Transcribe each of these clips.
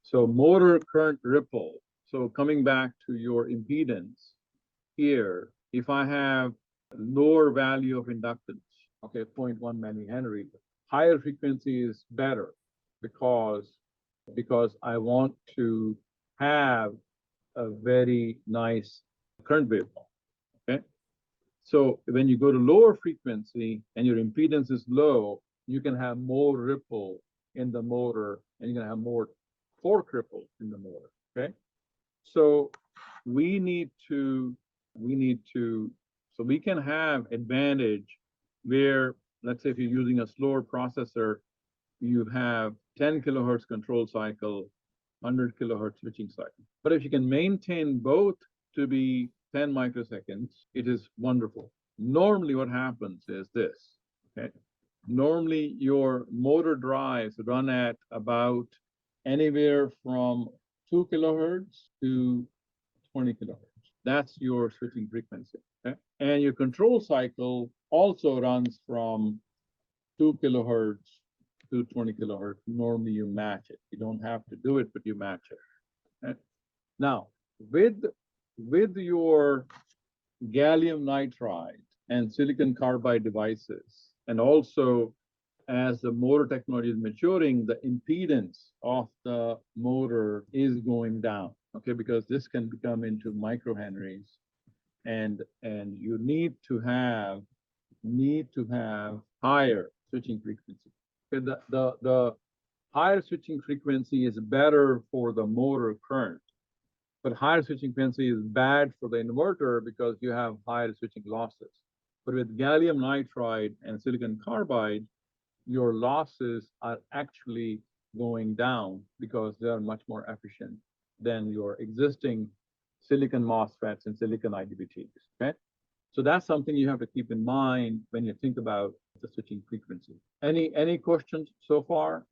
So motor current ripple. So coming back to your impedance here, if I have lower value of inductance, okay, 0.1 millihenry, higher frequency is better because I want to have a very nice current waveform. Okay, so when you go to lower frequency and your impedance is low, you can have more ripple in the motor, and you're going to have more torque ripple in the motor. Okay, so we need to so we can have advantage where, let's say if you're using a slower processor, you have 10 kilohertz control cycle, 100 kilohertz switching cycle. But if you can maintain both to be 10 microseconds, it is wonderful. Normally what happens is this, okay? Normally your motor drives run at about anywhere from 2 kilohertz to 20 kilohertz. That's your switching frequency, okay? And your control cycle also runs from 2 kilohertz to 20 kilohertz. Normally you match it. You don't have to do it, but you match it. Okay? Now, with your gallium nitride and silicon carbide devices, and also as the motor technology is maturing, the impedance of the motor is going down, okay, because this can become into microhenries, and you need to have higher switching frequency. Okay, the higher switching frequency is better for the motor current, but higher switching frequency is bad for the inverter because you have higher switching losses. But with gallium nitride and silicon carbide, your losses are actually going down because they are much more efficient than your existing silicon MOSFETs and silicon IGBTs. Okay, so that's something you have to keep in mind when you think about the switching frequency. Any questions so far?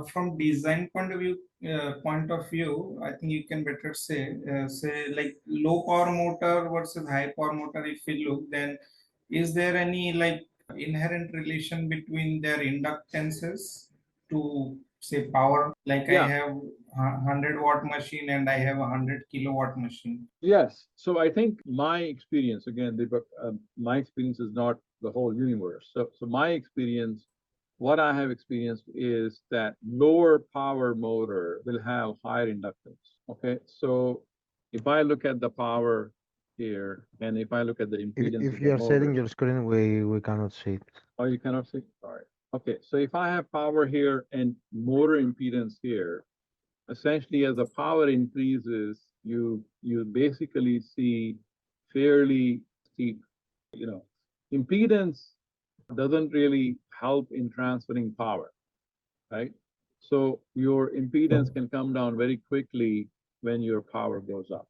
From design point of view, I think you can better say like low power motor versus high power motor. If we look, then is there any like inherent relation between their inductances to say power? Like I Yeah. have 100-watt machine and I have a 100-kilowatt machine. Yes. So I think my experience, again, my experience is not the whole universe. So my experience, what I have experienced is that lower power motor will have higher inductance. Okay. So if I look at the power here, and if I look at the impedance If of the you are sharing motor, your screen, we cannot see it. oh, you cannot see? All right. Okay. So if I have power here and motor impedance here, essentially as the power increases, you basically see fairly steep, impedance doesn't really help in transferring power, right? So your impedance can come down very quickly when your power goes up.